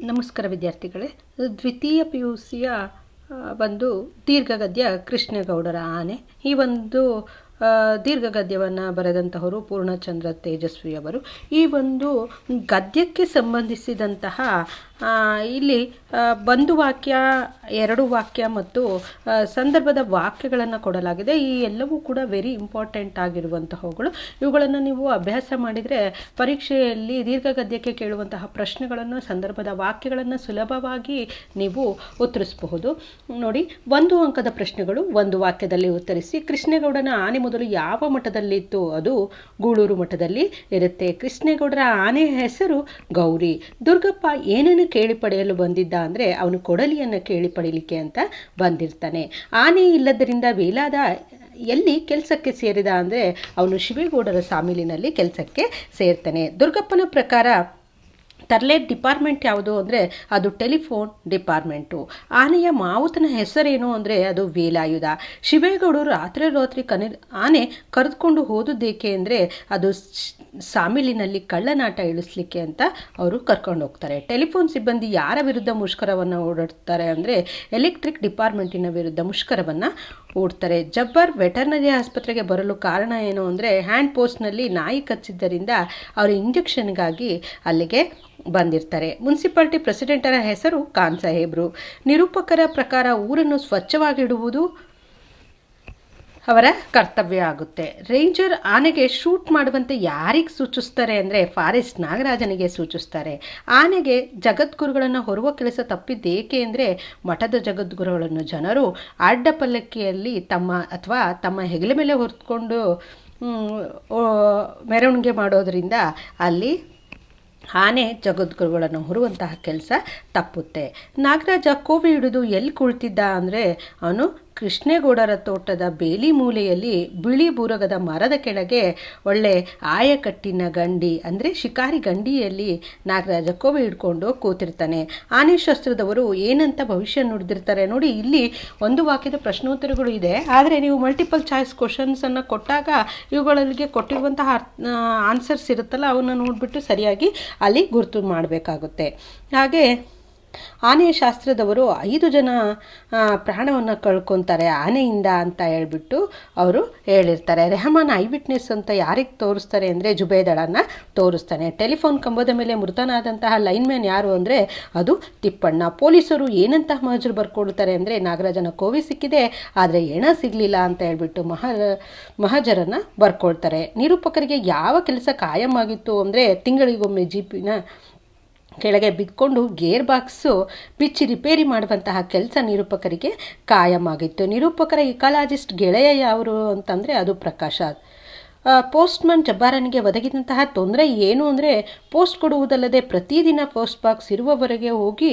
ನಮಸ್ಕಾರ ವಿದ್ಯಾರ್ಥಿಗಳೇ. ದ್ವಿತೀಯ ಪಿ ಯು ಸಿಯ ಒಂದು ದೀರ್ಘಗದ್ಯ ಕೃಷ್ಣೇಗೌಡರ ಆನೆ. ಈ ಒಂದು ದೀರ್ಘಗದ್ಯವನ್ನು ಬರೆದಂತಹವರು ಪೂರ್ಣಚಂದ್ರ ತೇಜಸ್ವಿಯವರು. ಈ ಒಂದು ಗದ್ಯಕ್ಕೆ ಸಂಬಂಧಿಸಿದಂತಹ ಇಲ್ಲಿ ಒಂದು ವಾಕ್ಯ, ಎರಡು ವಾಕ್ಯ ಮತ್ತು ಸಂದರ್ಭದ ವಾಕ್ಯಗಳನ್ನು ಕೊಡಲಾಗಿದೆ. ಈ ಎಲ್ಲವೂ ಕೂಡ ವೆರಿ ಇಂಪಾರ್ಟೆಂಟ್ ಆಗಿರುವಂತಹವುಗಳು. ಇವುಗಳನ್ನು ನೀವು ಅಭ್ಯಾಸ ಮಾಡಿದರೆ ಪರೀಕ್ಷೆಯಲ್ಲಿ ದೀರ್ಘಗದ್ಯಕ್ಕೆ ಕೇಳುವಂತಹ ಪ್ರಶ್ನೆಗಳನ್ನು, ಸಂದರ್ಭದ ವಾಕ್ಯಗಳನ್ನು ಸುಲಭವಾಗಿ ನೀವು ಉತ್ತರಿಸಬಹುದು. ನೋಡಿ, 1 ಅಂಕದ ಪ್ರಶ್ನೆಗಳು. ಒಂದು ವಾಕ್ಯದಲ್ಲಿ ಉತ್ತರಿಸಿ. ಕೃಷ್ಣೇಗೌಡನ ಆನೆ ಮೊದಲು ಯಾವ ಮಠದಲ್ಲಿತ್ತು? ಅದು ಗೂಳೂರು ಮಠದಲ್ಲಿ ಇರುತ್ತೆ. ಕೃಷ್ಣೇಗೌಡರ ಆನೆ ಹೆಸರು ಗೌರಿ. ದುರ್ಗಪ್ಪ ಏನನ್ನು ಕೇಳಿ ಪಡೆಯಲು ಬಂದಿದ್ದ ಅಂದರೆ ಅವನು ಕೊಡಲಿಯನ್ನು ಕೇಳಿ ಪಡೀಲಿಕ್ಕೆ ಅಂತ ಬಂದಿರ್ತಾನೆ. ಆನೆ ಇಲ್ಲದರಿಂದ ವೇಲಾದ ಎಲ್ಲಿ ಕೆಲಸಕ್ಕೆ ಸೇರಿದ ಅಂದರೆ ಅವನು ಶಿವೇಗೌಡರ ಸಾಮಿಲಿನಲ್ಲಿ ಕೆಲಸಕ್ಕೆ ಸೇರ್ತಾನೆ. ದುರ್ಗಪ್ಪನ ಪ್ರಕಾರ ತರ್ಲೆ ಡಿಪಾರ್ಟ್ಮೆಂಟ್ ಯಾವುದು ಅಂದರೆ ಅದು ಟೆಲಿಫೋನ್ ಡಿಪಾರ್ಟ್ಮೆಂಟು. ಆನೆಯ ಮಾವುತನ ಹೆಸರೇನು ಅಂದರೆ ಅದು ವೇಲಾಯುಧ. ಶಿವೇಗೌಡರು ರಾತ್ರಿ ಆನೆ ಕರೆದುಕೊಂಡು ಹೋದುದೇಕೆ ಅಂದರೆ ಅದು ಸಾಮಿಲಿನಲ್ಲಿ ಕಳ್ಳನಾಟ ಇಳಿಸ್ಲಿಕ್ಕೆ ಅಂತ ಅವರು ಕರ್ಕೊಂಡು ಹೋಗ್ತಾರೆ. ಟೆಲಿಫೋನ್ ಸಿಬ್ಬಂದಿ ಯಾರ ವಿರುದ್ಧ ಮುಷ್ಕರವನ್ನು ಓಡಿರ್ತಾರೆ ಅಂದರೆ ಎಲೆಕ್ಟ್ರಿಕ್ ಡಿಪಾರ್ಟ್ಮೆಂಟಿನ ವಿರುದ್ಧ ಮುಷ್ಕರವನ್ನು ಓಡ್ತಾರೆ. ಜಬ್ಬರ್ ವೆಟರ್ನರಿ ಆಸ್ಪತ್ರೆಗೆ ಬರಲು ಕಾರಣ ಏನು ಅಂದರೆ ಹ್ಯಾಂಡ್ ಪೋಸ್ಟ್ನಲ್ಲಿ ನಾಯಿ ಕಚ್ಚಿದ್ದರಿಂದ ಅವರು ಇಂಜೆಕ್ಷನ್ಗಾಗಿ ಅಲ್ಲಿಗೆ ಬಂದಿರ್ತಾರೆ. ಮುನ್ಸಿಪಾಲಿಟಿ ಪ್ರೆಸಿಡೆಂಟರ ಹೆಸರು ಖಾನ್ ಸಾಹೇಬ್ರು. ನಿರೂಪಕರ ಪ್ರಕಾರ ಊರನ್ನು ಸ್ವಚ್ಛವಾಗಿಡುವುದು ಅವರ ಕರ್ತವ್ಯ ಆಗುತ್ತೆ. ರೇಂಜರ್ ಆನೆಗೆ ಶೂಟ್ ಮಾಡುವಂತೆ ಯಾರಿಗೆ ಸೂಚಿಸ್ತಾರೆ ಅಂದರೆ ಫಾರೆಸ್ಟ್ ನಾಗರಾಜನಿಗೆ ಸೂಚಿಸ್ತಾರೆ. ಆನೆಗೆ ಜಗದ್ಗುರುಗಳನ್ನು ಹೊರುವ ಕೆಲಸ ತಪ್ಪಿದ್ದೇಕೆ ಅಂದರೆ ಮಠದ ಜಗದ್ಗುರುಗಳನ್ನು ಜನರು ಅಡ್ಡ ಪಲ್ಲಕ್ಕಿಯಲ್ಲಿ ತಮ್ಮ ಹೆಗಲ ಮೇಲೆ ಹೊತ್ಕೊಂಡು ಮೆರವಣಿಗೆ ಮಾಡೋದರಿಂದ ಅಲ್ಲಿ ಆನೆ ಜಗದ್ಗುರುಗಳನ್ನು ಹೊರುವಂತಹ ಕೆಲಸ ತಪ್ಪುತ್ತೆ. ನಾಗರಾಜ ಕೋವಿ ಹಿಡಿದು ಎಲ್ಲಿ ಕುಳಿತಿದ್ದ ಅಂದರೆ ಅವನು ಕೃಷ್ಣೇಗೌಡರ ತೋಟದ ಬೇಲಿ ಮೂಲೆಯಲ್ಲಿ ಬಿಳಿ ಬೂರಗದ ಮರದ ಕೆಳಗೆ ಒಳ್ಳೆ ಆಯಕಟ್ಟಿನ ಗಂಡಿ ಅಂದರೆ ಶಿಕಾರಿ ಗಂಡಿಯಲ್ಲಿ ನಾಗರಾಜ ಕೋವಿ ಹಿಡ್ಕೊಂಡು ಕೂತಿರ್ತಾನೆ. ಆನೆ ಶಾಸ್ತ್ರದವರು ಏನಂತ ಭವಿಷ್ಯ ನುಡಿದಿರ್ತಾರೆ ನೋಡಿ. ಇಲ್ಲಿ ಒಂದು ವಾಕ್ಯದ ಪ್ರಶ್ನೋತ್ತರಗಳು ಇದೆ, ಆದರೆ ನೀವು ಮಲ್ಟಿಪಲ್ ಚಾಯ್ಸ್ ಕ್ವಶನ್ಸನ್ನು ಕೊಟ್ಟಾಗ ಇವುಗಳಿಗೆ ಕೊಟ್ಟಿರುವಂತಹ ಆನ್ಸರ್ಸ್ ಇರುತ್ತಲ್ಲ ಅವನ್ನ ನೋಡಿಬಿಟ್ಟು ಸರಿಯಾಗಿ ಅಲ್ಲಿ ಗುರುತು ಮಾಡಬೇಕಾಗುತ್ತೆ. ಹಾಗೆ ಆನೆಯ ಶಾಸ್ತ್ರದವರು 5 ಜನ ಪ್ರಾಣವನ್ನು ಕಳ್ಕೊತಾರೆ ಆನೆಯಿಂದ ಅಂತ ಹೇಳ್ಬಿಟ್ಟು ಅವರು ಹೇಳಿರ್ತಾರೆ. ರೆಹಮಾನ್ ಐ ವಿಟ್ನೆಸ್ ಅಂತ ಯಾರಿಗೆ ತೋರಿಸ್ತಾರೆ ಅಂದರೆ ಜುಬೇದಳನ್ನು ತೋರಿಸ್ತಾನೆ. ಟೆಲಿಫೋನ್ ಕಂಬದ ಮೇಲೆ ಮೃತನಾದಂತಹ ಲೈನ್ಮ್ಯಾನ್ ಯಾರು ಅಂದರೆ ಅದು ತಿಪ್ಪಣ್ಣ. ಪೊಲೀಸರು ಏನಂತ ಮಹಜರು ಬರ್ಕೊಳ್ತಾರೆ ಅಂದರೆ ನಾಗರಾಜನ ಕೋವಿ ಸಿಕ್ಕಿದೆ ಆದರೆ ಹೆಣ ಸಿಗಲಿಲ್ಲ ಅಂತ ಹೇಳ್ಬಿಟ್ಟು ಮಹಜರನ್ನು ಬರ್ಕೊಳ್ತಾರೆ. ನಿರೂಪಕರಿಗೆ ಯಾವ ಕೆಲಸ ಕಾಯಂ ಆಗಿತ್ತು ಅಂದರೆ ತಿಂಗಳಿಗೊಮ್ಮೆ ಜೀಪಿನ ಕೆಳಗೆ ಬಿದ್ದುಕೊಂಡು ಗೇರ್ ಬಾಕ್ಸು ಬಿಚ್ಚಿ ರಿಪೇರಿ ಮಾಡುವಂತಹ ಕೆಲಸ ನಿರೂಪಕರಿಗೆ ಕಾಯಂ ಆಗಿತ್ತು. ನಿರೂಪಕರ ಇಕಾಲಜಿಸ್ಟ್ ಗೆಳೆಯ ಯಾರು ಅಂತಂದರೆ ಅದು ಪ್ರಕಾಶ. ಪೋಸ್ಟ್ಮನ್ ಜಬ್ಬಾರನಿಗೆ ಒದಗಿದಂತಹ ತೊಂದರೆ ಏನು ಅಂದರೆ ಪೋಸ್ಟ್ ಕೊಡುವುದಲ್ಲದೆ ಪ್ರತಿದಿನ ಪೋಸ್ಟ್ ಬಾಕ್ಸ್ ಇರುವವರೆಗೆ ಹೋಗಿ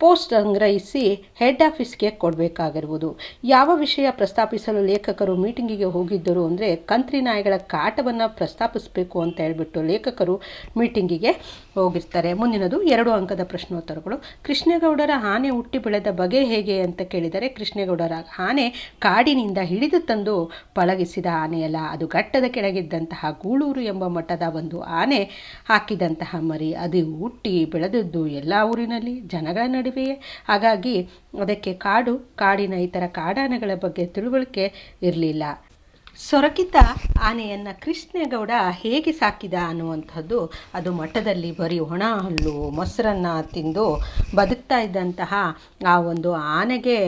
ಪೋಸ್ಟ್ ಸಂಗ್ರಹಿಸಿ ಹೆಡ್ ಆಫೀಸ್ಗೆ ಕೊಡಬೇಕಾಗಿರುವುದು. ಯಾವ ವಿಷಯ ಪ್ರಸ್ತಾಪಿಸಲು ಲೇಖಕರು ಮೀಟಿಂಗಿಗೆ ಹೋಗಿದ್ದರು ಅಂದರೆ ಕಂತ್ರಿ ನಾಯಿಗಳ ಕಾಟವನ್ನು ಪ್ರಸ್ತಾಪಿಸಬೇಕು ಅಂತ ಹೇಳ್ಬಿಟ್ಟು ಲೇಖಕರು ಮೀಟಿಂಗಿಗೆ ಹೋಗಿರ್ತಾರೆ. ಮುಂದಿನದು 2 ಅಂಕದ ಪ್ರಶ್ನೋತ್ತರಗಳು. ಕೃಷ್ಣೇಗೌಡರ ಆನೆ ಹುಟ್ಟಿ ಬೆಳೆದ ಬಗೆ ಹೇಗೆ ಅಂತ ಕೇಳಿದರೆ ಕೃಷ್ಣೇಗೌಡರ ಆನೆ ಕಾಡಿನಿಂದ ಹಿಡಿದು ತಂದು ಪಳಗಿಸಿದ ಆನೆಯಲ್ಲ, ಅದು ಘಟ್ಟದ ಕೆಳಗಿದ್ದಂತಹ ಗೂಳೂರು ಎಂಬ ಮಠದ ಒಂದು ಆನೆ ಹಾಕಿದಂತಹ ಮರಿ. ಅದು ಹುಟ್ಟಿ ಬೆಳೆದದ್ದು ಎಲ್ಲ ಊರಿನಲ್ಲಿ ಜನಗಳ ನಡುವೆಯೇ. ಹಾಗಾಗಿ ಅದಕ್ಕೆ ಕಾಡಿನ ಇತರ ಕಾಡಾನೆಗಳ ಬಗ್ಗೆ ತಿಳುವಳಿಕೆ ಇರಲಿಲ್ಲ. ಸೊರಗಿದ್ದ ಆನೆಯನ್ನು ಕೃಷ್ಣೇಗೌಡ ಹೇಗೆ ಸಾಕಿದ ಅನ್ನುವಂಥದ್ದು ಅದು ಮಠದಲ್ಲಿ ಬರೀ ಒಣ ಹುಲ್ಲು ಮೊಸರನ್ನು ತಿಂದು ಬದುಕ್ತಾ ಇದ್ದಂತಹ ಆ ಒಂದು ಆನೆಗೆ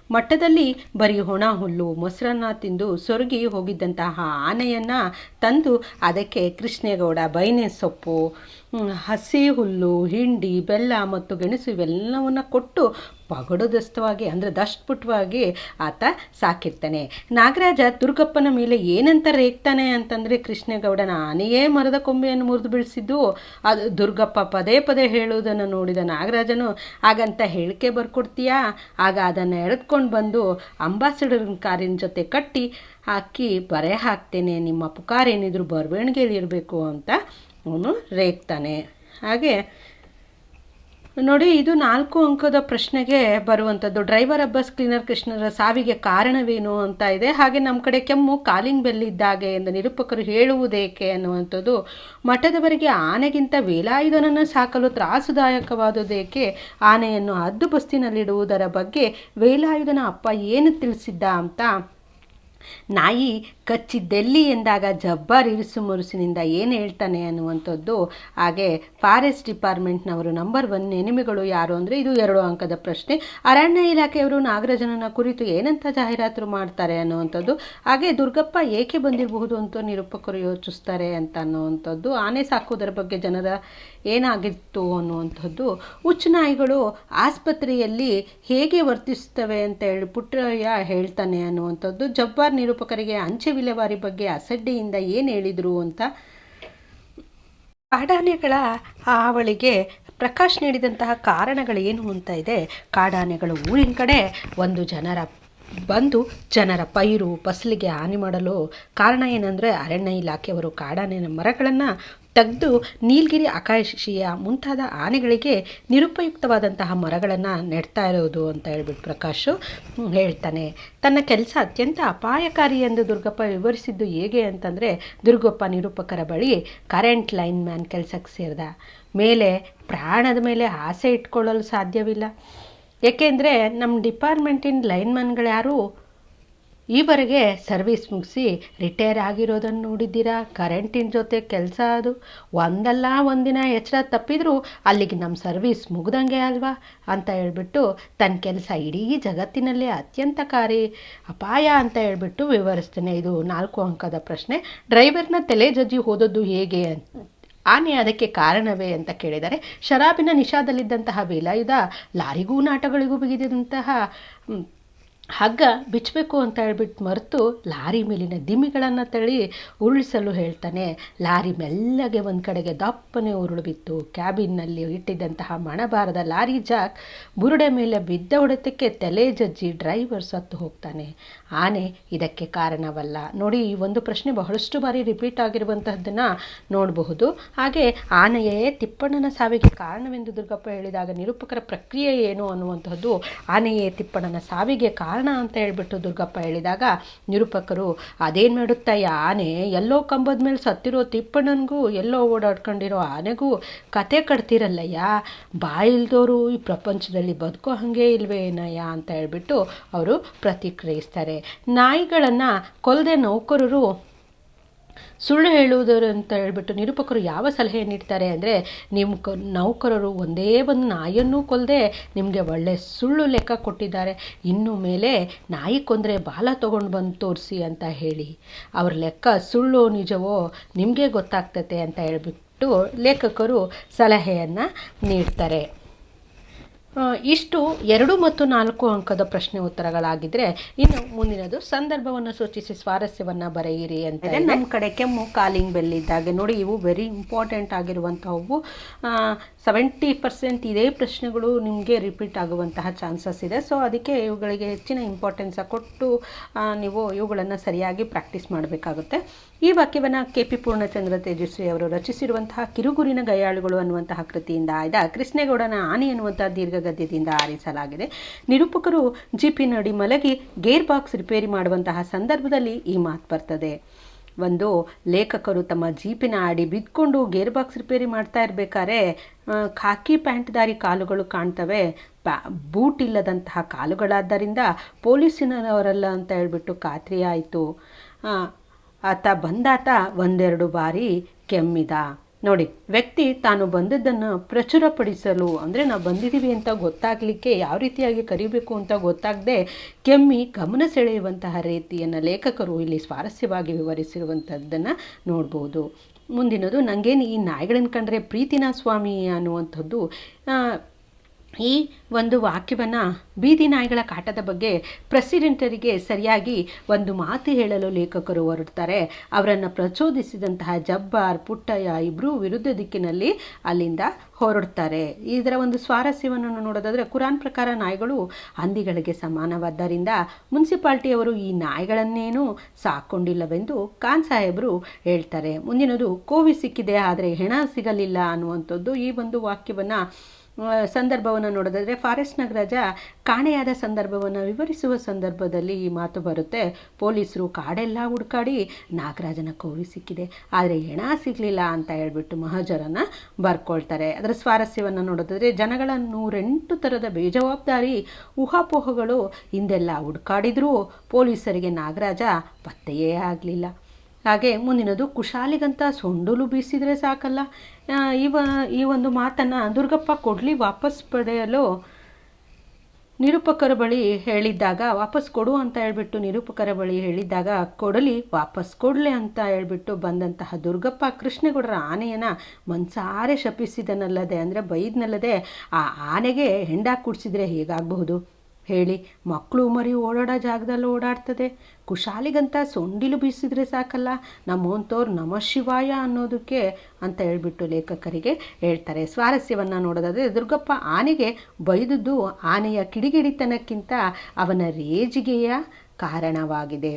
ಮಠದಲ್ಲಿ ಬರೀ ಒಣ ಹುಲ್ಲು ಮೊಸರನ್ನ ತಿಂದು ಸೊರಗಿ ಹೋಗಿದ್ದಂತಹ ಆನೆಯನ್ನು ತಂದು ಅದಕ್ಕೆ ಕೃಷ್ಣೇಗೌಡ ಬೈನೆ ಸೊಪ್ಪು, ಹಸಿ ಹುಲ್ಲು, ಹಿಂಡಿ, ಬೆಲ್ಲ ಮತ್ತು ಗೆಣಸು ಇವೆಲ್ಲವನ್ನು ಕೊಟ್ಟು ಪಗಡುದಸ್ತವಾಗಿ ಅಂದರೆ ದಷ್ಟಪುಟವಾಗಿ ಆತ ಸಾಕಿರ್ತಾನೆ. ನಾಗರಾಜ ದುರ್ಗಪ್ಪನ ಮೇಲೆ ಏನಂತ ರೇಗ್ತಾನೆ ಅಂತಂದರೆ ಕೃಷ್ಣೇಗೌಡನ ಆನೆಯೇ ಮರದ ಕೊಂಬೆಯನ್ನು ಮುರಿದು ಬೀಳಿಸಿದ್ದು ಅದು ದುರ್ಗಪ್ಪ ಪದೇ ಪದೇ ಹೇಳುವುದನ್ನು ನೋಡಿದ ನಾಗರಾಜನು ಹಾಗಂತ ಹೇಳಿಕೆ ಬರ್ಕೊಡ್ತೀಯಾ, ಆಗ ಅದನ್ನು ಎಳೆದುಕೊಂಡು ಬಂದು ಅಂಬಾಸಿಡರ್ ಕಾರಿನ ಜೊತೆ ಕಟ್ಟಿ ಹಾಕಿ ಬರೆ ಹಾಕ್ತೇನೆ, ನಿಮ್ಮ ಪುಕಾರೇನಿದ್ರು ಬರವಣಿಗೆಯಲ್ಲಿ ಇರಬೇಕು ಅಂತ ಅವನು ರೇಗ್ತಾನೆ. ಹಾಗೆ 3ನೇ ಅಂಕದ ಪ್ರಶ್ನೋತ್ತರಗಳು. ಕೃಷ್ಣೇಗೌಡರ ಆನೆ ಹುಟ್ಟಿ ಬೆಳೆದ ಬಗೆ ಹೇಗೆ ಅಂದರೆ 1 ಅಂಕದ ಪ್ರಶ್ನೆ. ಕೃಷ್ಣೇಗೌಡರ ಆನೆ ಹುಟ್ಟಿ ಬೆಳೆದ ಬಗೆ ಹೇಗೆ ಅಂದರೆ ಅವನು ನೋಡಿ, ಇದು 4 ಅಂಕದ ಪ್ರಶ್ನೆಗೆ ಬರುವಂಥದ್ದು. ಡ್ರೈವರ್ ಅಬ್ಬಾಸ್ ಕ್ಲೀನರ್ ಕೃಷ್ಣರ ಸಾವಿಗೆ ಕಾರಣವೇನು ಅಂತ ಇದೆ. ಹಾಗೆ ನಮ್ಮ ಕಡೆ ಕೆಮ್ಮು ಕಾಲಿಂಗ್ ಬೆಲ್ ಇದ್ದಾಗೆ ಎಂದು ನಿರೂಪಕರು ಹೇಳುವುದೇಕೆ ಅನ್ನುವಂಥದ್ದು. ಮಠದವರಿಗೆ ಆನೆಗಿಂತ ವೇಲಾಯುಧನನ್ನು ಸಾಕಲು ತ್ರಾಸುದಾಯಕವಾದುದೇಕೆ, ಆನೆಯನ್ನು ಹದ್ದುಬಸ್ತಿನಲ್ಲಿಡುವುದರ ಬಗ್ಗೆ ವೇಲಾಯುಧನ ಅಪ್ಪ ಏನು ತಿಳಿಸಿದ್ದ ಅಂತ. ನಾಯಿ ಕಚ್ಚಿದ್ದೆಲ್ಲಿ ಎಂದಾಗ ಜಬ್ಬಾರ್ ಇರಿಸು ಮುರುಸಿನಿಂದ ಏನು ಹೇಳ್ತಾನೆ ಅನ್ನುವಂಥದ್ದು. ಹಾಗೆ ಫಾರೆಸ್ಟ್ ಡಿಪಾರ್ಟ್ಮೆಂಟ್ನವರು ನಂಬರ್ 1 ಎನಿಮಿಗಳು ಯಾರು ಅಂದರೆ ಇದು 2 ಅಂಕದ ಪ್ರಶ್ನೆ. ಅರಣ್ಯ ಇಲಾಖೆಯವರು ನಾಗರಾಜನನ್ನ ಕುರಿತು ಏನಂತ ಜಾಹೀರಾತು ಮಾಡ್ತಾರೆ ಅನ್ನುವಂಥದ್ದು. ಹಾಗೆ ದುರ್ಗಪ್ಪ ಏಕೆ ಬಂದಿರಬಹುದು ಅಂತ ನಿರೂಪಕರು ಯೋಚಿಸ್ತಾರೆ ಅಂತ ಅನ್ನುವಂಥದ್ದು. ಆನೆ ಸಾಕುವುದರ ಬಗ್ಗೆ ಜನರ ಏನಾಗಿತ್ತು ಅನ್ನುವಂಥದ್ದು. ಹುಚ್ಚು ನಾಯಿಗಳು ಆಸ್ಪತ್ರೆಯಲ್ಲಿ ಹೇಗೆ ವರ್ತಿಸುತ್ತವೆ ಅಂತ ಹೇಳಿ ಪುಟ್ಟಯ್ಯ ಹೇಳ್ತಾನೆ ಅನ್ನುವಂಥದ್ದು. ಜಬ್ಬಾರ್ ನಿರೂಪಕರಿಗೆ ಅಂಚೆ ವಿಲೇವಾರಿ ಬಗ್ಗೆ ಅಸಡ್ಡೆಯಿಂದ ಏನು ಹೇಳಿದರು ಅಂತ. ಕಾಡಾನೆಗಳ ಹಾವಳಿಗೆ ಪ್ರಕಾಶ್ ನೀಡಿದಂತಹ ಕಾರಣಗಳೇನು ಅಂತ ಇದೆ. ಕಾಡಾನೆಗಳು ಊರಿನ ಕಡೆ ಬಂದು ಜನರ ಪೈರು ಫಸಲಿಗೆ ಹಾನಿ ಮಾಡಲು ಕಾರಣ ಏನಂದರೆ ಅರಣ್ಯ ಇಲಾಖೆಯವರು ಕಾಡಾನೆ ಮರಗಳನ್ನು ತೆಗೆದು ನೀಲಗಿರಿ ಅಕಾಶಿಯ ಮುಂತಾದ ಆನೆಗಳಿಗೆ ನಿರುಪಯುಕ್ತವಾದಂತಹ ಮರಗಳನ್ನು ನೆಡ್ತಾ ಇರೋದು ಅಂತ ಹೇಳ್ಬಿಟ್ಟು ಪ್ರಕಾಶು ಹೇಳ್ತಾನೆ. ತನ್ನ ಕೆಲಸ ಅತ್ಯಂತ ಅಪಾಯಕಾರಿ ಎಂದು ದುರ್ಗಪ್ಪ ವಿವರಿಸಿದ್ದು ಹೇಗೆ ಅಂತಂದರೆ, ದುರ್ಗಪ್ಪ ನಿರೂಪಕರ ಬಳಿ ಕರೆಂಟ್ ಲೈನ್ ಮ್ಯಾನ್ ಕೆಲಸಕ್ಕೆ ಸೇರಿದ ಮೇಲೆ ಪ್ರಾಣದ ಮೇಲೆ ಆಸೆ ಇಟ್ಕೊಳ್ಳಲು ಸಾಧ್ಯವಿಲ್ಲ. ಏಕೆಂದರೆ ನಮ್ಮ ಡಿಪಾರ್ಟ್ಮೆಂಟಿನ ಲೈನ್ಮನ್ಗಳು ಯಾರು ಈವರೆಗೆ ಸರ್ವಿಸ್ ಮುಗಿಸಿ ರಿಟೈರ್ ಆಗಿರೋದನ್ನು ನೋಡಿದ್ದೀರಾ? ಕರೆಂಟಿನ ಜೊತೆ ಕೆಲಸ ಅದು ಒಂದಲ್ಲ ಒಂದಿನ ಎಚ್ಚರ ತಪ್ಪಿದರೂ ಅಲ್ಲಿಗೆ ನಮ್ಮ ಸರ್ವಿಸ್ ಮುಗ್ದಂಗೆ ಅಲ್ವಾ ಅಂತ ಹೇಳ್ಬಿಟ್ಟು ತನ್ನ ಕೆಲಸ ಇಡೀ ಜಗತ್ತಿನಲ್ಲೇ ಅತ್ಯಂತಕಾರಿ ಅಪಾಯ ಅಂತ ಹೇಳ್ಬಿಟ್ಟು ವಿವರಿಸ್ತೇನೆ. ಇದು 4 ಅಂಕದ ಪ್ರಶ್ನೆ. ಡ್ರೈವರ್ನ ತಲೆ ಜಜ್ಜಿ ಹೋದದ್ದು ಹೇಗೆ, ಆನೆ ಅದಕ್ಕೆ ಕಾರಣವೇ ಅಂತ ಕೇಳಿದರೆ, ಶರಾಬಿನ ನಿಶಾದಲ್ಲಿದ್ದಂತಹ ವೇಲಾಯುಧ ಲಾರಿಗೂ ನಾಟಗಳಿಗೂ ಬಿಗಿದಂತಹ ಹಗ್ಗ ಬಿಚ್ಚಬೇಕು ಅಂತ ಹೇಳ್ಬಿಟ್ಟು ಮರೆತು ಲಾರಿ ಮೇಲಿನ ದಿಮ್ಮಿಗಳನ್ನು ತಳ್ಳಿ ಉರುಳಿಸಲು ಹೇಳ್ತಾನೆ. ಲಾರಿ ಮೆಲ್ಲಗೆ ಒಂದು ಕಡೆಗೆ ದಪ್ಪನೆ ಉರುಳು ಬಿತ್ತು. ಕ್ಯಾಬಿನ್ನಲ್ಲಿ ಇಟ್ಟಿದ್ದಂತಹ ಮಣಬಾರದ ಲಾರಿ ಜಾಕ್ ಬುರುಡೆ ಮೇಲೆ ಬಿದ್ದ ಹೊಡೆತಕ್ಕೆ ತಲೆ ಜಜ್ಜಿ ಡ್ರೈವರ್ ಸತ್ತು ಹೋಗ್ತಾನೆ. ಆನೆ ಇದಕ್ಕೆ ಕಾರಣವಲ್ಲ. ನೋಡಿ, ಈ ಒಂದು ಪ್ರಶ್ನೆ ಬಹಳಷ್ಟು ಬಾರಿ ರಿಪೀಟ್ ಆಗಿರುವಂತಹದ್ದನ್ನು ನೋಡಬಹುದು. ಹಾಗೆ ಆನೆಯೇ ತಿಪ್ಪಣ್ಣನ ಸಾವಿಗೆ ಕಾರಣವೆಂದು ದುರ್ಗಪ್ಪ ಹೇಳಿದಾಗ ನಿರೂಪಕರ ಪ್ರಕ್ರಿಯೆ ಏನು ಅನ್ನುವಂಥದ್ದು. ಆನೆಯೇ ತಿಪ್ಪಣ್ಣನ ಸಾವಿಗೆ ಕಾರಣ ಅಂತ ಹೇಳ್ಬಿಟ್ಟು ದುರ್ಗಪ್ಪ ಹೇಳಿದಾಗ ನಿರೂಪಕರು ಅದೇನು ಮಾಡುತ್ತಾಯ, ಆನೆ ಎಲ್ಲೋ ಕಂಬದ ಮೇಲೆ ಸತ್ತಿರೋ ತಿಪ್ಪಣ್ಣನಿಗೂ ಎಲ್ಲೋ ಓಡಾಡ್ಕೊಂಡಿರೋ ಆನೆಗೂ ಕತೆ ಕಟ್ತಿರಲ್ಲಯ್ಯ, ಬಾಯಿಲ್ದವರು ಈ ಪ್ರಪಂಚದಲ್ಲಿ ಬದುಕೋ ಹಾಗೆ ಇಲ್ವೇ ಏನಯ್ಯ ಅಂತ ಹೇಳ್ಬಿಟ್ಟು ಅವರು ಪ್ರತಿಕ್ರಿಯಿಸ್ತಾರೆ. ನಾಯಿಗಳನ್ನು ಕೊಲ್ಲದೆ ನೌಕರರು ಸುಳ್ಳು ಹೇಳುವುದರು ಅಂತ ಹೇಳ್ಬಿಟ್ಟು ನಿರೂಪಕರು ಯಾವ ಸಲಹೆ ನೀಡ್ತಾರೆ ಅಂದರೆ, ನಿಮ್ಮ ನೌಕರರು ಒಂದೇ ಒಂದು ನಾಯಿಯನ್ನು ಕೊಲ್ಲದೆ ನಿಮಗೆ ಒಳ್ಳೆ ಸುಳ್ಳು ಲೆಕ್ಕ ಕೊಟ್ಟಿದ್ದಾರೆ. ಇನ್ನು ಮೇಲೆ ನಾಯಿ ಕೊಂದರೆ ಬಾಲ ತೊಗೊಂಡು ಬಂದು ತೋರಿಸಿ ಅಂತ ಹೇಳಿ, ಅವ್ರ ಲೆಕ್ಕ ಸುಳ್ಳು ನಿಜವೋ ನಿಮಗೆ ಗೊತ್ತಾಗ್ತತೆ ಅಂತ ಹೇಳ್ಬಿಟ್ಟು ಲೇಖಕರು ಸಲಹೆಯನ್ನು ನೀಡ್ತಾರೆ. ಇಷ್ಟು 2 ಮತ್ತು 4 ಅಂಕದ ಪ್ರಶ್ನೆ ಉತ್ತರಗಳಾಗಿದ್ದರೆ, ಇನ್ನು ಮುಂದಿನದು ಸಂದರ್ಭವನ್ನು ಸೂಚಿಸಿ ಸ್ವಾರಸ್ಯವನ್ನು ಬರೆಯಿರಿ ಅಂತ. ನಮ್ಮ ಕಡೆ ಕೆಮ್ಮು ಕಾಲಿಂಗ್ ಬೆಲ್ ಇದ್ದಾಗೆ. ನೋಡಿ, ಇವು ವೆರಿ ಇಂಪಾರ್ಟೆಂಟ್ ಆಗಿರುವಂಥವು. 70% ಇದೇ ಪ್ರಶ್ನೆಗಳು ನಿಮಗೆ ರಿಪೀಟ್ ಆಗುವಂತಹ ಚಾನ್ಸಸ್ ಇದೆ. ಸೊ ಅದಕ್ಕೆ ಇವುಗಳಿಗೆ ಹೆಚ್ಚಿನ ಇಂಪಾರ್ಟೆನ್ಸ್ ಕೊಟ್ಟು ನೀವು ಇವುಗಳನ್ನು ಸರಿಯಾಗಿ ಪ್ರಾಕ್ಟೀಸ್ ಮಾಡಬೇಕಾಗುತ್ತೆ. ಈ ವಾಕ್ಯವನ್ನು KP ಪೂರ್ಣಚಂದ್ರ ತೇಜಸ್ವಿ ಅವರು ರಚಿಸಿರುವಂತಹ ಕಿರುಗುರಿನ ಗಯ್ಯಾಳುಗಳು ಅನ್ನುವಂತಹ ಕೃತಿಯಿಂದ ಆಯ್ದ ಕೃಷ್ಣೇಗೌಡನ ಆನೆ ಎನ್ನುವಂತಹ ದೀರ್ಘಗದ್ಯದಿಂದ ಆರಿಸಲಾಗಿದೆ. ನಿರೂಪಕರು ಜೀಪಿನಡಿ ಮಲಗಿ ಗೇರ್ ಬಾಕ್ಸ್ ರಿಪೇರಿ ಮಾಡುವಂತಹ ಸಂದರ್ಭದಲ್ಲಿ ಈ ಮಾತು ಬರ್ತದೆ. ಒಂದು ಲೇಖಕರು ತಮ್ಮ ಜೀಪಿನ ಅಡಿ ಬಿದ್ದುಕೊಂಡು ಗೇರ್ ಬಾಕ್ಸ್ ರಿಪೇರಿ ಮಾಡ್ತಾ ಇರಬೇಕಾದ್ರೆ ಖಾಕಿ ಪ್ಯಾಂಟ್ದಾರಿ ಕಾಲುಗಳು ಕಾಣ್ತವೆ. ಬೂಟ್ ಇಲ್ಲದಂತಹ ಕಾಲುಗಳಾದ್ದರಿಂದ ಪೊಲೀಸಿನವರಲ್ಲ ಅಂತ ಹೇಳ್ಬಿಟ್ಟು ಖಾತ್ರಿ ಆಯಿತು. ಬಂದಾತ 1-2 ಬಾರಿ ಕೆಮ್ಮಿದ. ನೋಡಿ, ವ್ಯಕ್ತಿ ತಾನು ಬಂದದ್ದನ್ನು ಪ್ರಚುರಪಡಿಸಲು ಅಂದರೆ ನಾವು ಬಂದಿದ್ದೀವಿ ಅಂತ ಗೊತ್ತಾಗಲಿಕ್ಕೆ ಯಾವ ರೀತಿಯಾಗಿ ಕರಿಬೇಕು ಅಂತ ಗೊತ್ತಾಗದೆ ಕೆಮ್ಮಿ ಗಮನ ಸೆಳೆಯುವಂತಹ ರೀತಿಯನ್ನು ಲೇಖಕರು ಇಲ್ಲಿ ಸ್ವಾರಸ್ಯವಾಗಿ ವಿವರಿಸಿರುವಂಥದ್ದನ್ನು ನೋಡ್ಬೋದು. ಮುಂದಿನದು, ನನಗೇನು ಈ ನಾಯಿಗಳನ್ನು ಕಂಡ್ರೆ ಪ್ರೀತಿನ ಸ್ವಾಮಿ ಅನ್ನುವಂಥದ್ದು. ಈ ಒಂದು ವಾಕ್ಯವನ್ನು ಬೀದಿ ನಾಯಿಗಳ ಕಾಟದ ಬಗ್ಗೆ ಪ್ರೆಸಿಡೆಂಟರಿಗೆ ಸರಿಯಾಗಿ ಒಂದು ಮಾತು ಹೇಳಲು ಲೇಖಕರು ಹೊರಡ್ತಾರೆ. ಅವರನ್ನು ಪ್ರಚೋದಿಸಿದಂತಹ ಜಬ್ಬಾರ್, ಪುಟ್ಟಯ್ಯ ಇಬ್ಬರೂ ವಿರುದ್ಧ ದಿಕ್ಕಿನಲ್ಲಿ ಅಲ್ಲಿಂದ ಹೊರಡ್ತಾರೆ. ಇದರ ಒಂದು ಸ್ವಾರಸ್ಯವನ್ನು ನೋಡೋದಾದರೆ, ಕುರಾನ್ ಪ್ರಕಾರ ನಾಯಿಗಳು ಹಂದಿಗಳಿಗೆ ಸಮಾನವಾದ್ದರಿಂದ ಮುನ್ಸಿಪಾಲ್ಟಿಯವರು ಈ ನಾಯಿಗಳನ್ನೇನೂ ಸಾಕೊಂಡಿಲ್ಲವೆಂದು ಖಾನ್ ಸಾಹೇಬರು ಹೇಳ್ತಾರೆ. ಮುಂದಿನದು, ಕೋವಿ ಸಿಕ್ಕಿದೆ ಆದರೆ ಹೆಣ ಸಿಗಲಿಲ್ಲ ಅನ್ನುವಂಥದ್ದು. ಈ ಒಂದು ವಾಕ್ಯವನ್ನು ಸಂದರ್ಭವನ್ನು ನೋಡೋದಾದರೆ ಫಾರೆಸ್ಟ್ ನಾಗರಾಜ ಕಾಣೆಯಾದ ಸಂದರ್ಭವನ್ನು ವಿವರಿಸುವ ಸಂದರ್ಭದಲ್ಲಿ ಈ ಮಾತು ಬರುತ್ತೆ. ಪೊಲೀಸರು ಕಾಡೆಲ್ಲ ಹುಡುಕಾಡಿ ನಾಗರಾಜನ ಕೋವಿ ಸಿಕ್ಕಿದೆ, ಆದರೆ ಹೆಣ ಸಿಗಲಿಲ್ಲ ಅಂತ ಹೇಳ್ಬಿಟ್ಟು ಮಹಜರನ್ನು ಬರ್ಕೊಳ್ತಾರೆ. ಅದರ ಸ್ವಾರಸ್ಯವನ್ನು ನೋಡೋದಾದರೆ ಜನಗಳ 108 ಥರದ ಬೇಜವಾಬ್ದಾರಿ ಊಹಾಪೋಹಗಳು ಹಿಂದೆಲ್ಲ ಹುಡುಕಾಡಿದ್ರೂ ಪೊಲೀಸರಿಗೆ ನಾಗರಾಜ ಪತ್ತೆಯೇ ಆಗಲಿಲ್ಲ. ಹಾಗೆ ಮುಂದಿನದು ಕುಶಾಲಿಗಂತ ಸೊಂಡುಲು ಬೀಸಿದರೆ ಸಾಕಲ್ಲ. ಈ ಒಂದು ಮಾತನ್ನು ದುರ್ಗಪ್ಪ ಕೊಡಲಿ ವಾಪಸ್ ಪಡೆಯಲು ನಿರೂಪಕರ ಬಳಿ ಹೇಳಿದ್ದಾಗ, ವಾಪಸ್ ಕೊಡು ಅಂತ ಹೇಳ್ಬಿಟ್ಟು ನಿರೂಪಕರ ಬಳಿ ಹೇಳಿದ್ದಾಗ ಕೊಡಲಿ ವಾಪಸ್ ಕೊಡಲಿ ಅಂತ ಹೇಳ್ಬಿಟ್ಟು ಬಂದಂತಹ ದುರ್ಗಪ್ಪ ಕೃಷ್ಣೇಗೌಡರ ಆನೆಯನ್ನು ಮನ್ಸಾರೆ ಶಪಿಸಿದನಲ್ಲದೆ, ಅಂದರೆ ಬೈದನಲ್ಲದೆ, ಆ ಆನೆಗೆ ಹೆಂಡ ಕುಡಿಸಿದ್ರೆ ಹೇಗಾಗಬಹುದು ಹೇಳಿ? ಮಕ್ಕಳು ಮರಿ ಓಡಾಡೋ ಜಾಗದಲ್ಲಿ ಓಡಾಡ್ತದೆ. ಕುಶಾಲಿಗಂತ ಸೊಂಡಿಲು ಬೀಸಿದ್ರೆ ಸಾಕಲ್ಲ, ನಮ್ಮಂಥವ್ರು ನಮ ಶಿವಾಯ ಅನ್ನೋದಕ್ಕೆ ಅಂತ ಹೇಳ್ಬಿಟ್ಟು ಲೇಖಕರಿಗೆ ಹೇಳ್ತಾರೆ. ಸ್ವಾರಸ್ಯವನ್ನು ನೋಡೋದಾದರೆ ದುರ್ಗಪ್ಪ ಆನೆಗೆ ಬೈದದ್ದು ಆನೆಯ ಕಿಡಿಗಿಡಿತನಕ್ಕಿಂತ ಅವನ ರೇಜಿಗೆಯ ಕಾರಣವಾಗಿದೆ.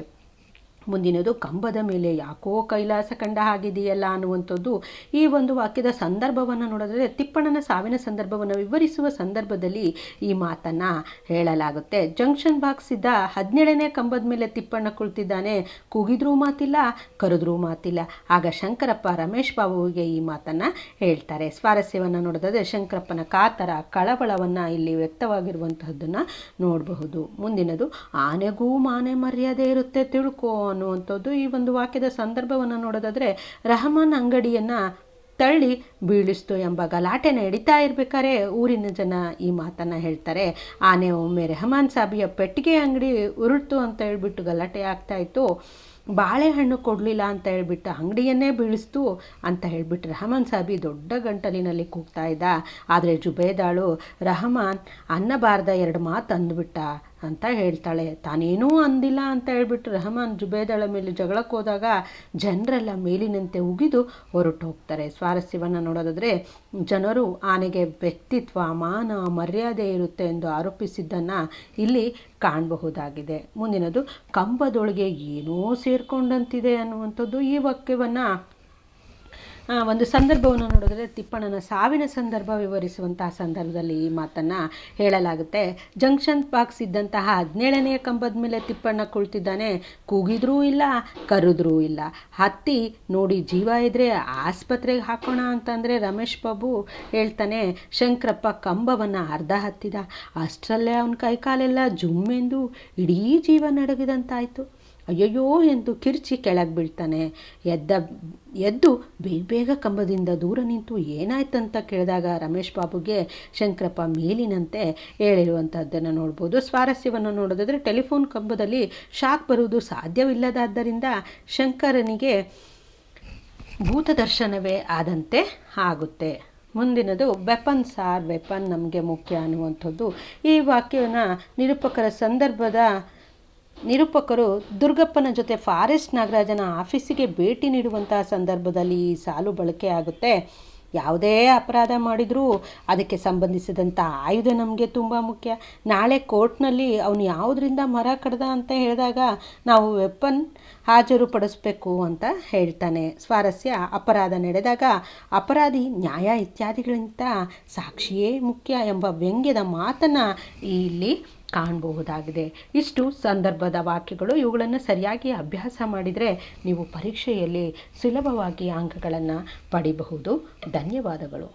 ಮುಂದಿನದು ಕಂಬದ ಮೇಲೆ ಯಾಕೋ ಕೈಲಾಸ ಕಂಡ ಹಾಗಿದೆಯಲ್ಲ ಅನ್ನುವಂಥದ್ದು. ಈ ಒಂದು ವಾಕ್ಯದ ಸಂದರ್ಭವನ್ನು ನೋಡಿದ್ರೆ ತಿಪ್ಪಣ್ಣನ ಸಾವಿನ ಸಂದರ್ಭವನ್ನು ವಿವರಿಸುವ ಸಂದರ್ಭದಲ್ಲಿ ಈ ಮಾತನ್ನು ಹೇಳಲಾಗುತ್ತೆ. ಜಂಕ್ಷನ್ ಬಾಕ್ಸ್ ಇದ್ದ 17ನೇ ಕಂಬದ ಮೇಲೆ ತಿಪ್ಪಣ್ಣ ಕುಳಿತಿದ್ದಾನೆ. ಕೂಗಿದ್ರೂ ಮಾತಿಲ್ಲ, ಕರೆದ್ರೂ ಮಾತಿಲ್ಲ. ಆಗ ಶಂಕರಪ್ಪ ರಮೇಶ್ ಬಾಬುವಿಗೆ ಈ ಮಾತನ್ನು ಹೇಳ್ತಾರೆ. ಸ್ವಾರಸ್ಯವನ್ನು ನೋಡಿದ್ರೆ ಶಂಕರಪ್ಪನ ಕಾತರ ಕಳವಳವನ್ನು ಇಲ್ಲಿ ವ್ಯಕ್ತವಾಗಿರುವಂತಹದ್ದನ್ನು ನೋಡಬಹುದು. ಮುಂದಿನದು ಆನೆಗೂ ಮಾನೆ ಮರ್ಯಾದೆ ಇರುತ್ತೆ ತಿಳ್ಕೋ ಅನ್ನುವಂಥದ್ದು. ಈ ಒಂದು ವಾಕ್ಯದ ಸಂದರ್ಭವನ್ನು ನೋಡೋದಾದರೆ ರಹಮಾನ್ ಅಂಗಡಿಯನ್ನು ತಳ್ಳಿ ಬೀಳಿಸ್ತು ಎಂಬ ಗಲಾಟೆ ನಡೀತಾ ಇರಬೇಕಾದ್ರೆ ಊರಿನ ಜನ ಈ ಮಾತನ್ನು ಹೇಳ್ತಾರೆ. ಆನೆ ಒಮ್ಮೆ ರೆಹಮಾನ್ ಸಾಬಿಯ ಪೆಟ್ಟಿಗೆ ಅಂಗಡಿ ಉರುಳ್ತು ಅಂತ ಹೇಳ್ಬಿಟ್ಟು ಗಲಾಟೆ ಆಗ್ತಾಯಿತ್ತು. ಬಾಳೆಹಣ್ಣು ಕೊಡಲಿಲ್ಲ ಅಂತ ಹೇಳ್ಬಿಟ್ಟು ಅಂಗಡಿಯನ್ನೇ ಬೀಳಿಸ್ತು ಅಂತ ಹೇಳ್ಬಿಟ್ಟು ರಹಮಾನ್ ಸಾಬಿ ದೊಡ್ಡ ಗಂಟಲಿನಲ್ಲಿ ಕೂಗ್ತಾ ಇದ್ದ. ಆದರೆ ಜುಬೇದಾಳು ರಹಮಾನ್ ಅನ್ನಬಾರ್ದ 2 ಮಾತು ಅಂದ್ಬಿಟ್ಟ ಅಂತ ಹೇಳ್ತಾಳೆ. ತಾನೇನೂ ಅಂದಿಲ್ಲ ಅಂತ ಹೇಳ್ಬಿಟ್ಟು ರಹಮಾನ್ ಜುಬೇದಾಳ ಮೇಲೆ ಜಗಳಕ್ಕೆ ಹೋದಾಗ ಜನರೆಲ್ಲ ಮೇಲಿನಂತೆ ಉಗಿದು ಹೊರಟು ಹೋಗ್ತಾರೆ. ಸ್ವಾರಸ್ಯವನ್ನು ನೋಡೋದಾದರೆ ಜನರು ಆನೆಗೆ ವ್ಯಕ್ತಿತ್ವ, ಮಾನ, ಮರ್ಯಾದೆ ಇರುತ್ತೆ ಎಂದು ಆರೋಪಿಸಿದ್ದನ್ನು ಇಲ್ಲಿ ಕಾಣಬಹುದಾಗಿದೆ. ಮುಂದಿನದು ಕಂಬದೊಳಗೆ ಏನೋ ಸೇರ್ಕೊಂಡಂತಿದೆ ಅನ್ನುವಂಥದ್ದು. ಈ ವಾಕ್ಯವನ್ನು ಒಂದು ಸಂದರ್ಭವನ್ನು ನೋಡಿದ್ರೆ ತಿಪ್ಪಣ್ಣನ ಸಾವಿನ ಸಂದರ್ಭ ವಿವರಿಸುವಂತಹ ಸಂದರ್ಭದಲ್ಲಿ ಈ ಮಾತನ್ನು ಹೇಳಲಾಗುತ್ತೆ. ಜಂಕ್ಷನ್ ಬಾಕ್ಸ್ ಇದ್ದಂತಹ 17ನೇ ಕಂಬದ ಮೇಲೆ ತಿಪ್ಪಣ್ಣ ಕುಳಿತಿದ್ದಾನೆ. ಕೂಗಿದ್ರೂ ಇಲ್ಲ, ಕರೆದ್ರೂ ಇಲ್ಲ. ಹತ್ತಿ ನೋಡಿ ಜೀವ ಇದ್ದರೆ ಆಸ್ಪತ್ರೆಗೆ ಹಾಕೋಣ ಅಂತಂದರೆ ರಮೇಶ್ ಬಾಬು ಹೇಳ್ತಾನೆ. ಶಂಕರಪ್ಪ ಕಂಬವನ್ನು ಅರ್ಧ ಹತ್ತಿದ. ಅಷ್ಟರಲ್ಲೇ ಅವನ ಕೈಕಾಲೆಲ್ಲ ಜುಮ್ಮೆಂದು ಇಡೀ ಜೀವ ನಡಗಿದಂತಾಯಿತು. ಅಯ್ಯಯ್ಯೋ ಎಂದು ಕಿರ್ಚಿ ಕೆಳಗೆ ಬೀಳ್ತಾನೆ. ಎದ್ದು ಬೇಗ ಕಂಬದಿಂದ ದೂರ ನಿಂತು ಏನಾಯ್ತಂತ ಕೇಳಿದಾಗ ರಮೇಶ್ ಬಾಬುಗೆ ಶಂಕರಪ್ಪ ಮೇಲಿನಂತೆ ಹೇಳಿರುವಂಥದ್ದನ್ನು ನೋಡ್ಬೋದು. ಸ್ವಾರಸ್ಯವನ್ನು ನೋಡೋದಾದರೆ ಟೆಲಿಫೋನ್ ಕಂಬದಲ್ಲಿ ಶಾಕ್ ಬರುವುದು ಸಾಧ್ಯವಿಲ್ಲದಾದ್ದರಿಂದ ಶಂಕರನಿಗೆ ಭೂತ ದರ್ಶನವೇ ಆದಂತೆ ಆಗುತ್ತೆ. ಮುಂದಿನದು ವೆಪನ್ ನಮಗೆ ಮುಖ್ಯ ಅನ್ನುವಂಥದ್ದು. ಈ ವಾಕ್ಯವನ್ನು ನಿರೂಪಕರು ದುರ್ಗಪ್ಪನ ಜೊತೆ ಫಾರೆಸ್ಟ್ ನಾಗರಾಜನ ಆಫೀಸಿಗೆ ಭೇಟಿ ನೀಡುವಂತಹ ಸಂದರ್ಭದಲ್ಲಿ ಈ ಸಾಲು ಬಳಕೆ ಆಗುತ್ತೆ. ಯಾವುದೇ ಅಪರಾಧ ಮಾಡಿದರೂ ಅದಕ್ಕೆ ಸಂಬಂಧಿಸಿದಂಥ ಆಯುಧ ನಮಗೆ ತುಂಬ ಮುಖ್ಯ. ನಾಳೆ ಕೋರ್ಟ್ನಲ್ಲಿ ಅವನು ಯಾವುದರಿಂದ ಮರ ಕಡ್ದ ಅಂತ ಹೇಳಿದಾಗ ನಾವು ವೆಪನ್ ಹಾಜರುಪಡಿಸ್ಬೇಕು ಅಂತ ಹೇಳ್ತಾನೆ. ಸ್ವಾರಸ್ಯ ಅಪರಾಧ ನಡೆದಾಗ ಅಪರಾಧಿ ನ್ಯಾಯ ಇತ್ಯಾದಿಗಳಿಂದ ಸಾಕ್ಷಿಯೇ ಮುಖ್ಯ ಎಂಬ ವ್ಯಂಗ್ಯದ ಮಾತನ್ನು ಇಲ್ಲಿ ಕಾಣಬಹುದಾಗಿದೆ. ಇಷ್ಟು ಸಂದರ್ಭದ ವಾಕ್ಯಗಳು. ಇವುಗಳನ್ನು ಸರಿಯಾಗಿ ಅಭ್ಯಾಸ ಮಾಡಿದರೆ ನೀವು ಪರೀಕ್ಷೆಯಲ್ಲಿ ಸುಲಭವಾಗಿ ಅಂಕಗಳನ್ನು ಪಡಿಬಹುದು. ಧನ್ಯವಾದಗಳು.